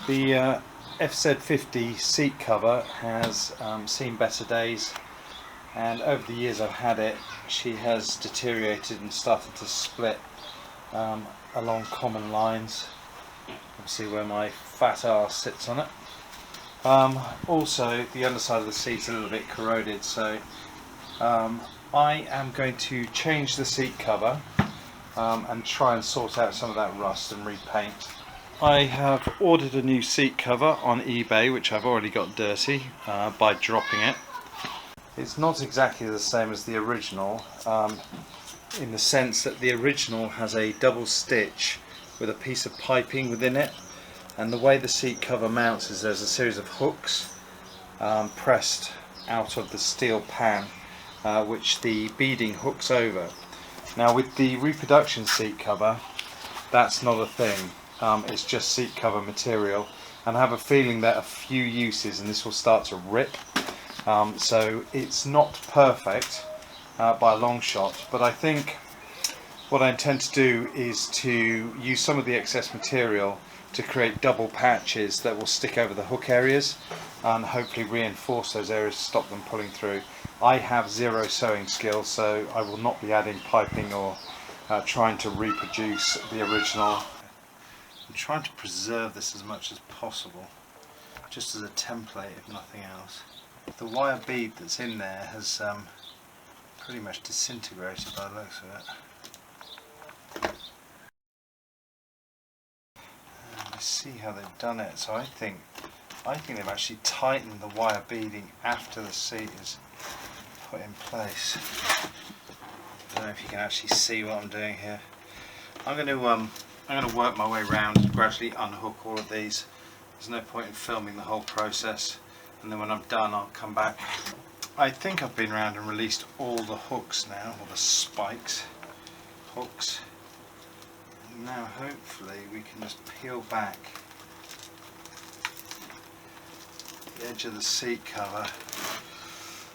The FZ50 seat cover has seen better days, and over the years I've had it, she has deteriorated and started to split along common lines. Obviously where my fat arse sits on it. Also the underside of the seat's a little bit corroded, so I am going to change the seat cover and try and sort out some of that rust and repaint. I have ordered a new seat cover on eBay, which I've already got dirty by dropping it. It's not exactly the same as the original, in the sense that the original has a double stitch with a piece of piping within it, and the way the seat cover mounts is there's a series of hooks pressed out of the steel pan, which the beading hooks over. Now with the reproduction seat cover, that's not a thing. It's just seat cover material, and I have a feeling that a few uses and this will start to rip. So it's not perfect by a long shot, but I think what I intend to do is to use some of the excess material to create double patches that will stick over the hook areas and hopefully reinforce those areas to stop them pulling through. I have zero sewing skills, so I will not be adding piping or trying to reproduce the original. I'm trying to preserve this as much as possible, just as a template if nothing else. The wire bead that's in there has pretty much disintegrated by the looks of it. And I see how they've done it, so I think they've actually tightened the wire beading after the seat is put in place. I don't know if you can actually see what I'm doing here. I'm going to work my way around and gradually unhook all of these. There's no point in filming the whole process, and then when I'm done I'll come back. I think I've been around and released all the hooks now, or the spikes, hooks. And now hopefully we can just peel back the edge of the seat cover.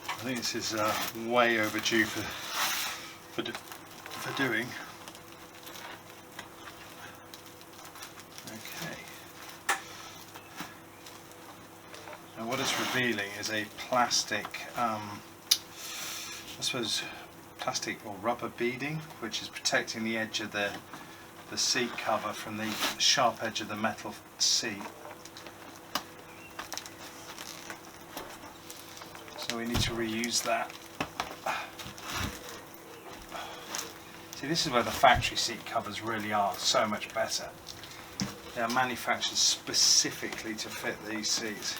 I think this is way overdue for doing. Now what it's revealing is a plastic, I suppose plastic or rubber beading, which is protecting the edge of the seat cover from the sharp edge of the metal seat. So we need to reuse that. See, this is where the factory seat covers really are so much better. They are manufactured specifically to fit these seats.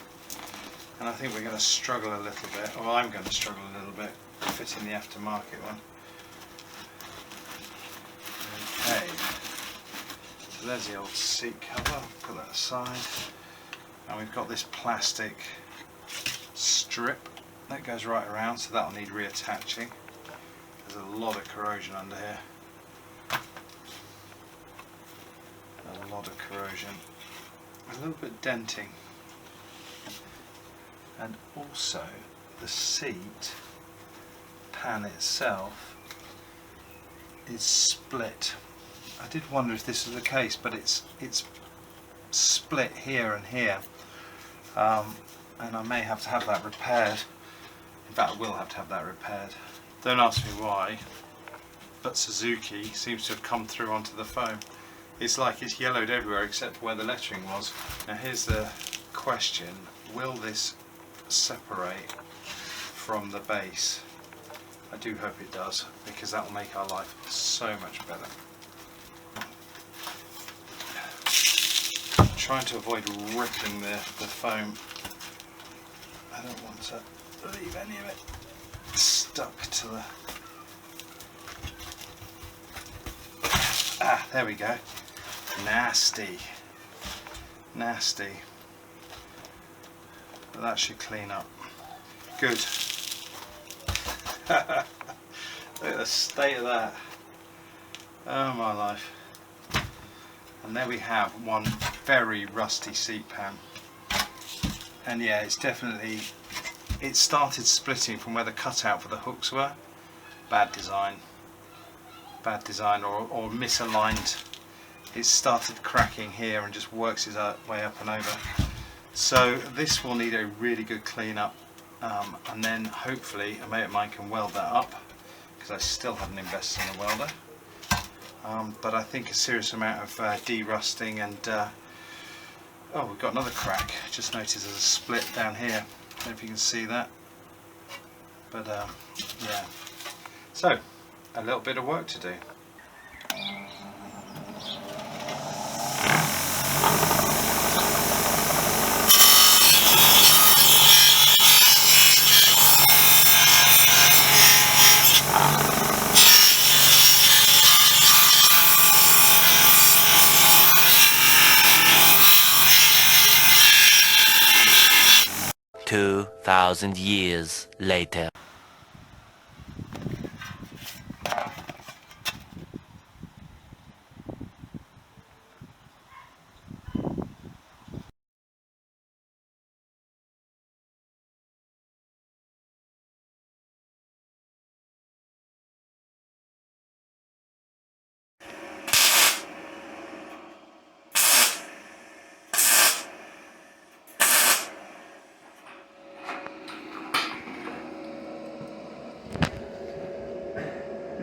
And I think we're going to struggle a little bit, or I'm going to struggle a little bit, fitting the aftermarket one. Okay, so there's the old seat cover, put that aside. And we've got this plastic strip that goes right around, so that'll need reattaching. There's a lot of corrosion under here. A lot of corrosion. A little bit denting. And also the seat pan itself is split. I did wonder if this was the case, but it's split here and here, and I may have to have that repaired. In fact, I will have to have that repaired. Don't ask me why, but Suzuki seems to have come through onto the foam. It's like it's yellowed everywhere except where the lettering was. Now here's the question: will this separate from the base? I do hope it does, because that will make our life so much better. I'm trying to avoid ripping the foam. I don't want to leave any of it stuck to the... Ah, there we go. Nasty. Nasty. But that should clean up. Good. Look at the state of that. Oh my life. And there we have one very rusty seat pan. And yeah, it's definitely, it started splitting from where the cutout for the hooks were. Bad design. Bad design, or misaligned it's started cracking here and just works its way up and over. So this will need a really good clean up, and then hopefully a mate of mine can weld that up, because I still haven't invested in a welder. But I think a serious amount of de-rusting and oh, we've got another crack. Just noticed there's a split down here. I don't know if you can see that, but yeah. So a little bit of work to do. 2,000 years later.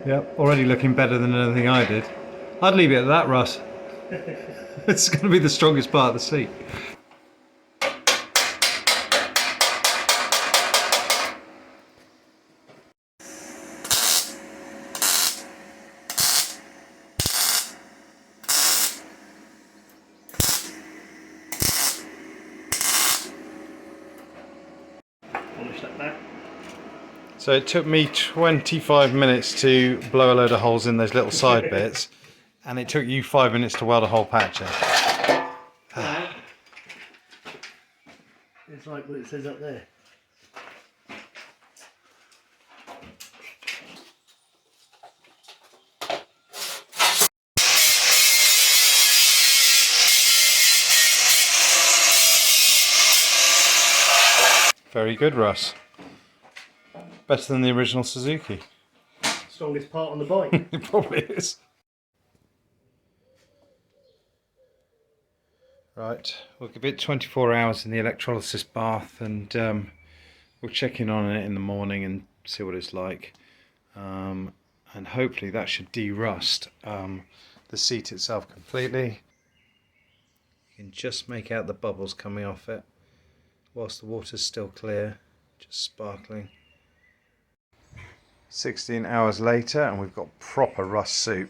Yep, already looking better than anything I did. I'd leave it at that, Russ. It's going to be the strongest part of the seat. So it took me 25 minutes to blow a load of holes in those little side bits, and it took you 5 minutes to weld a whole patch in. It's like what it says up there. Very good, Russ. Better than the original Suzuki. Strongest part on the bike. It probably is. Right, we'll give it 24 hours in the electrolysis bath, and we'll check in on it in the morning and see what it's like. And hopefully that should de-rust the seat itself completely. You can just make out the bubbles coming off it whilst the water's still clear, just sparkling. 16 hours later and we've got proper rust soup.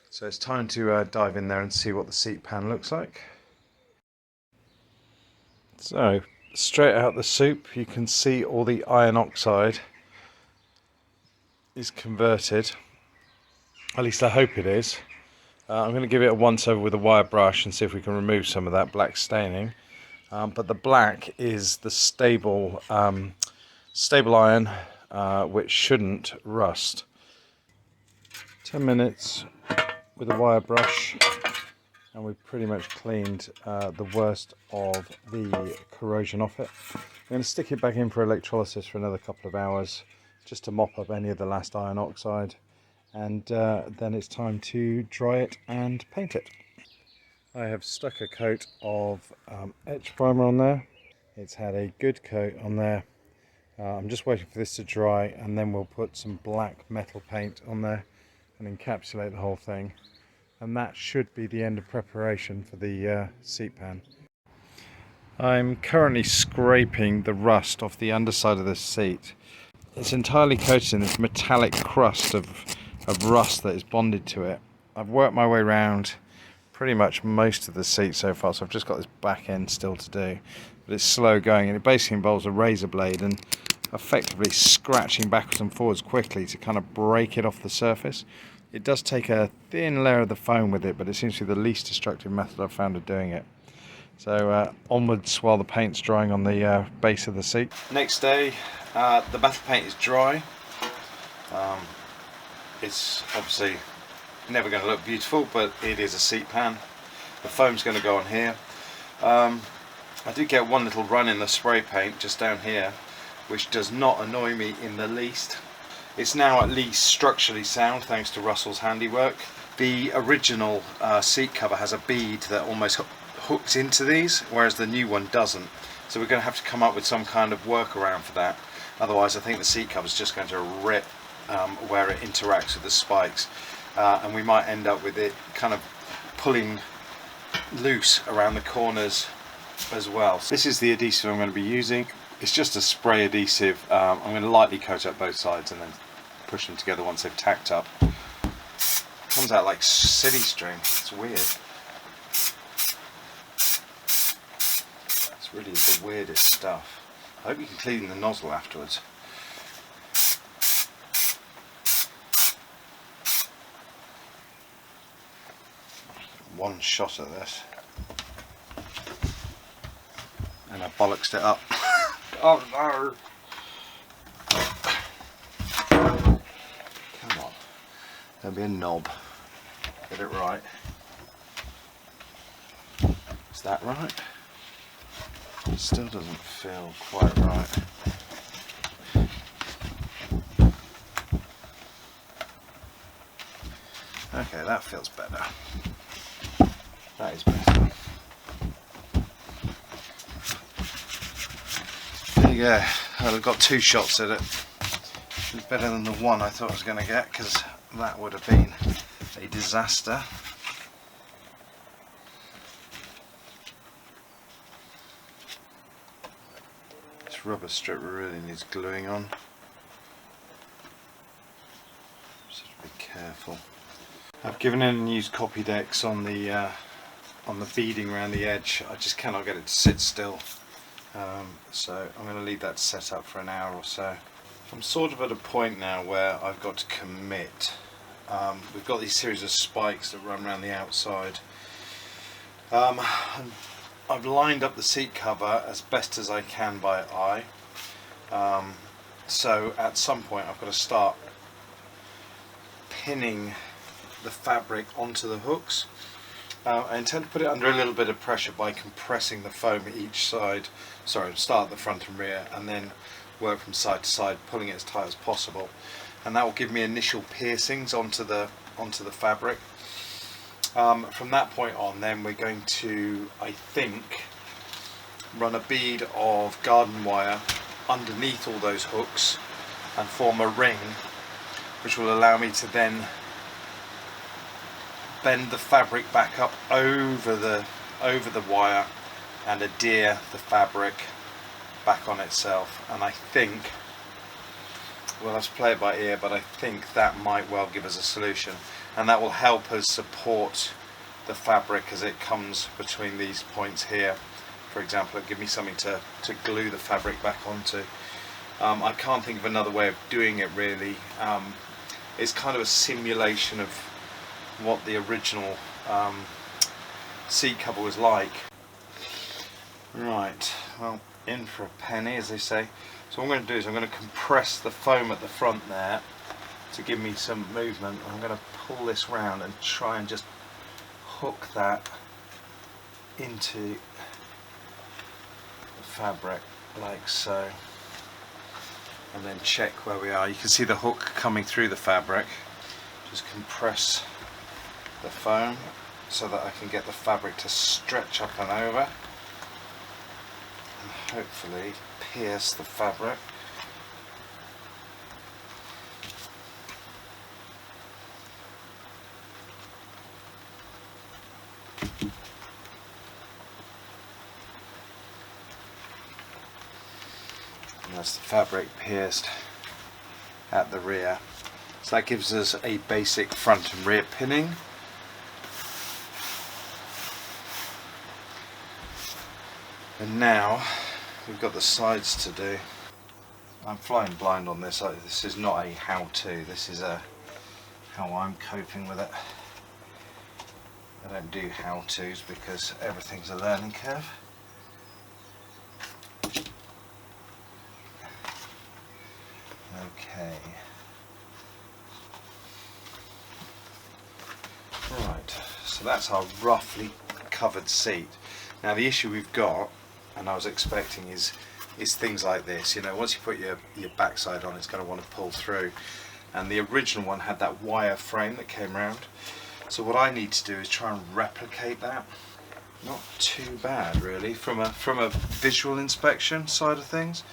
So it's time to dive in there and see what the seat pan looks like. So straight out the soup you can see all the iron oxide is converted. At least I hope it is. I'm going to give it a once over with a wire brush and see if we can remove some of that black staining. But the black is the stable iron, which shouldn't rust. 10 minutes with a wire brush and we've pretty much cleaned the worst of the corrosion off it. I'm going to stick it back in for electrolysis for another couple of hours just to mop up any of the last iron oxide, and then it's time to dry it and paint it. I have stuck a coat of etch primer on there. It's had a good coat on there. I'm just waiting for this to dry, and then we'll put some black metal paint on there and encapsulate the whole thing. And that should be the end of preparation for the seat pan. I'm currently scraping the rust off the underside of this seat. It's entirely coated in this metallic crust of rust that is bonded to it. I've worked my way around pretty much most of the seat so far, so I've just got this back end still to do, but it's slow going, and it basically involves a razor blade and effectively scratching backwards and forwards quickly to kind of break it off the surface. It does take a thin layer of the foam with it, but it seems to be the least destructive method I've found of doing it. So onwards while the paint's drying on the base of the seat. Next day, the metal paint is dry. It's obviously never going to look beautiful, but it is a seat pan. The foam's going to go on here. I did get one little run in the spray paint just down here, which does not annoy me in the least. It's now at least structurally sound thanks to Russell's handiwork. The original seat cover has a bead that almost hooks into these, whereas the new one doesn't. So we're going to have to come up with some kind of workaround for that. Otherwise I think the seat cover is just going to rip where it interacts with the spikes, and we might end up with it kind of pulling loose around the corners as well. So this is the adhesive I'm going to be using. It's just a spray adhesive. I'm going to lightly coat up both sides and then push them together once they've tacked up. Comes out like silly string. It's weird. It's really the weirdest stuff. I hope you can clean the nozzle afterwards. One shot at this and I bollocksed it up. Oh no! Come on, don't be a knob. Get it right. Is that right? It still doesn't feel quite right. Okay, that feels better. That is better. There you go. Well, I've got 2 shots at it. It's better than the one I thought I was going to get, because that would have been a disaster. This rubber strip really needs gluing on. Just have to be careful. I've given in and used Copydex on the beading around the edge. I just cannot get it to sit still, so I'm going to leave that set up for an hour or so. I'm sort of at a point now where I've got to commit. We've got these series of spikes that run around the outside. I've lined up the seat cover as best as I can by eye, so at some point I've got to start pinning the fabric onto the hooks. I intend to put it under a little bit of pressure by compressing the foam each side. Sorry, start at the front and rear and then work from side to side, pulling it as tight as possible, and that will give me initial piercings onto the fabric. From that point on, then we're going to, I think, run a bead of garden wire underneath all those hooks and form a ring, which will allow me to then bend the fabric back up over the wire and adhere the fabric back on itself. And I think, well, let's play it by ear, but I think that might well give us a solution, and that will help us support the fabric as it comes between these points here. For example, it'll give me something to glue the fabric back onto. I can't think of another way of doing it really. It's kind of a simulation of what the original seat cover was like. Right, well, in for a penny, as they say. So what I'm going to do is I'm going to compress the foam at the front there to give me some movement. I'm going to pull this round and try and just hook that into the fabric like so, and then check where we are. You can see the hook coming through the fabric. Just compress the foam so that I can get the fabric to stretch up and over and hopefully pierce the fabric. And that's the fabric pierced at the rear. So that gives us a basic front and rear pinning. And now we've got the sides to do. I'm flying blind on this. This is not a how-to. This is a how I'm coping with it. I don't do how-tos because everything's a learning curve. Okay. Right, so that's our roughly covered seat. Now the issue we've got, and I was expecting, is things like this. You know, once you put your backside on, it's going to want to pull through. And the original one had that wire frame that came round. So what I need to do is try and replicate that. Not too bad really from a visual inspection side of things.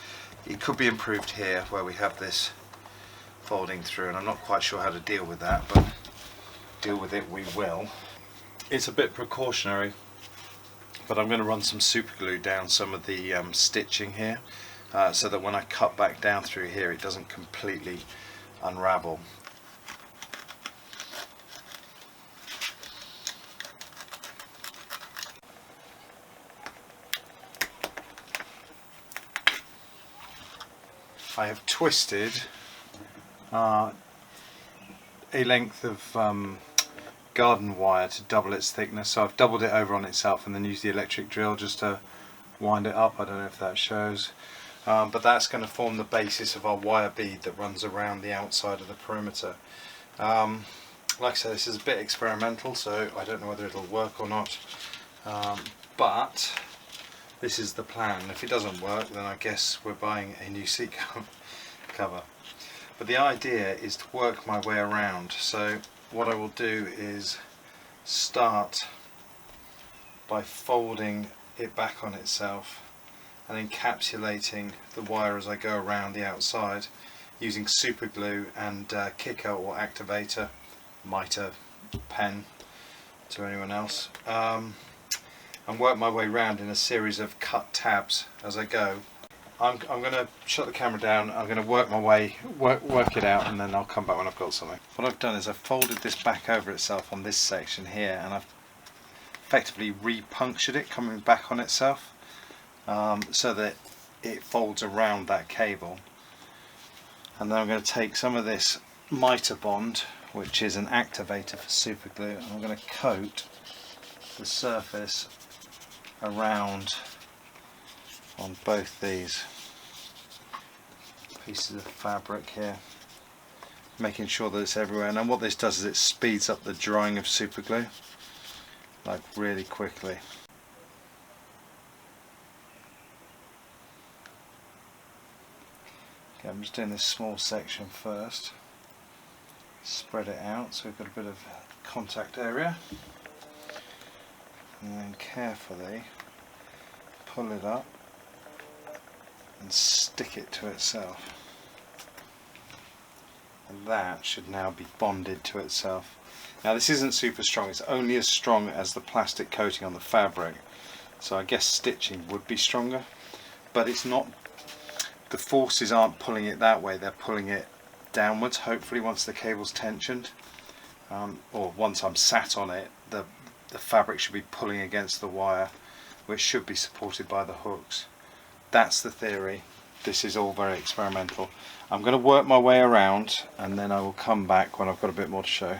It could be improved here where we have this folding through, and I'm not quite sure how to deal with that, but deal with it we will. It's a bit precautionary, but I'm going to run some super glue down some of the stitching here, so that when I cut back down through here it doesn't completely unravel. I have twisted a length of garden wire to double its thickness, so I've doubled it over on itself and then used the electric drill just to wind it up. I don't know if that shows, but that's going to form the basis of our wire bead that runs around the outside of the perimeter. Like I said, this is a bit experimental, so I don't know whether it'll work or not, but this is the plan. If it doesn't work, then I guess we're buying a new seat cover. But the idea is to work my way around. So what I will do is start by folding it back on itself and encapsulating the wire as I go around the outside using super glue and kicker or activator, mitre, pen to anyone else, and work my way around in a series of cut tabs as I go. I'm going to shut the camera down, I'm going to work my way, work it out, and then I'll come back when I've got something. What I've done is I've folded this back over itself on this section here, and I've effectively re-punctured it coming back on itself, so that it folds around that cable. And then I'm going to take some of this mitre bond, which is an activator for super glue, and I'm going to coat the surface around on both these pieces of fabric here, making sure that it's everywhere. And then what this does is it speeds up the drying of super glue, like really quickly. Okay, I'm just doing this small section first, spread it out so we've got a bit of contact area, and then carefully pull it up and stick it to itself, and that should now be bonded to itself. Now this isn't super strong, it's only as strong as the plastic coating on the fabric, so I guess stitching would be stronger, but it's not, the forces aren't pulling it that way, they're pulling it downwards. Hopefully once the cable's tensioned, or once I'm sat on it, the fabric should be pulling against the wire, which should be supported by the hooks. That's the theory. This is all very experimental. I'm going to work my way around and then I will come back when I've got a bit more to show.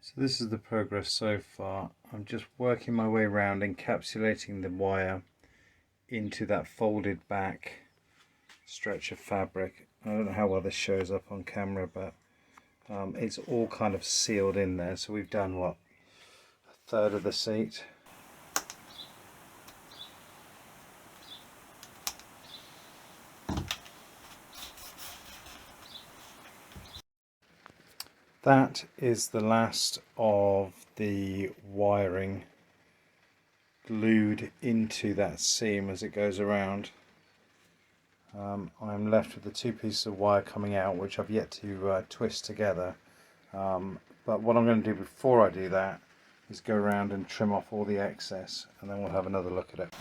So this is the progress so far. I'm just working my way around, encapsulating the wire into that folded back stretch of fabric. I don't know how well this shows up on camera, but it's all kind of sealed in there. So we've done what, a third of the seat. That is the last of the wiring glued into that seam as it goes around. I'm left with the two pieces of wire coming out, which I've yet to twist together. But what I'm going to do before I do that is go around and trim off all the excess, and then we'll have another look at it.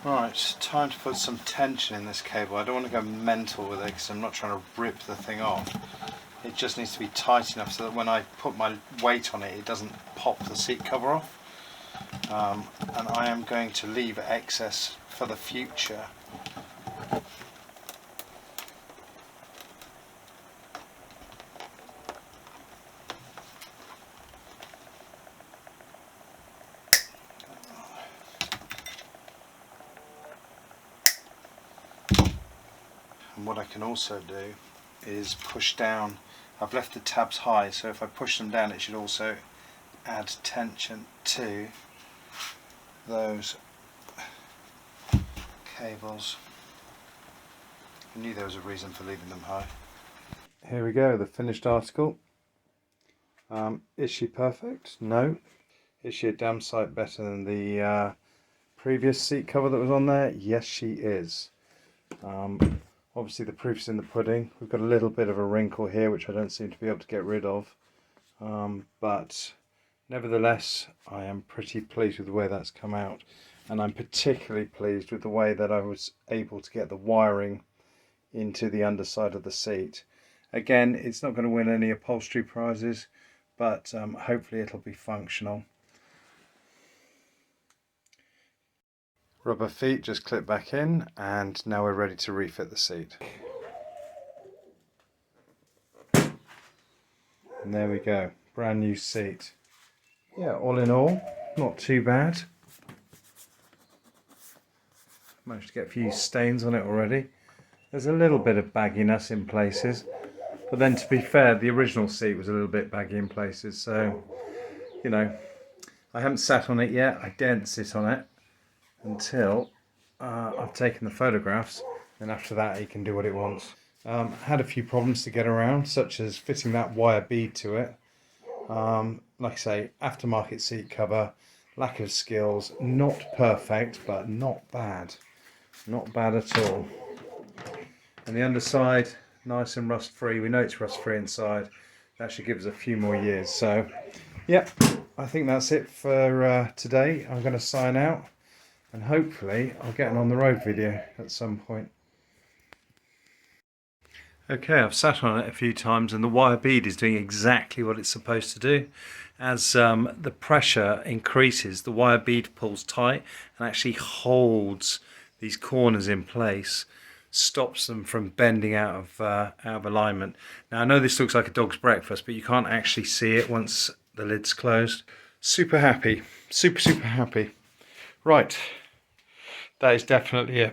Right, time to put some tension in this cable. I don't want to go mental with it because I'm not trying to rip the thing off. It just needs to be tight enough so that when I put my weight on it, it doesn't pop the seat cover off. And I am going to leave excess for the future. And what I can also do is push down. I've left the tabs high, so if I push them down it should also add tension to those cables. I knew there was a reason for leaving them high. Here we go, the finished article. Is she perfect? No. Is she a damn sight better than the previous seat cover that was on there? Yes, she is. Obviously the proof's in the pudding. We've got a little bit of a wrinkle here which I don't seem to be able to get rid of, but nevertheless I am pretty pleased with the way that's come out, and I'm particularly pleased with the way that I was able to get the wiring into the underside of the seat. Again, it's not going to win any upholstery prizes, but hopefully it'll be functional. Rubber feet just clip back in, and now we're ready to refit the seat. And there we go, brand new seat. Yeah, all in all, not too bad. Managed to get a few stains on it already. There's a little bit of bagginess in places, but then to be fair, the original seat was a little bit baggy in places, so, you know, I haven't sat on it yet. I daren't sit on it until I've taken the photographs, and after that he can do what it wants. Had a few problems to get around, such as fitting that wire bead to it. Like I say, aftermarket seat cover, lack of skills, not perfect, but not bad. Not bad at all. And the underside, nice and rust free. We know it's rust free inside. That should give us a few more years. So, yep, I think that's it for today. I'm going to sign out, and hopefully I'll get an on the road video at some point. Okay, I've sat on it a few times, and the wire bead is doing exactly what it's supposed to do. As the pressure increases, the wire bead pulls tight and actually holds these corners in place, stops them from bending out of alignment. Now I know this looks like a dog's breakfast, but you can't actually see it once the lid's closed. Super happy, super happy. Right, that is definitely it.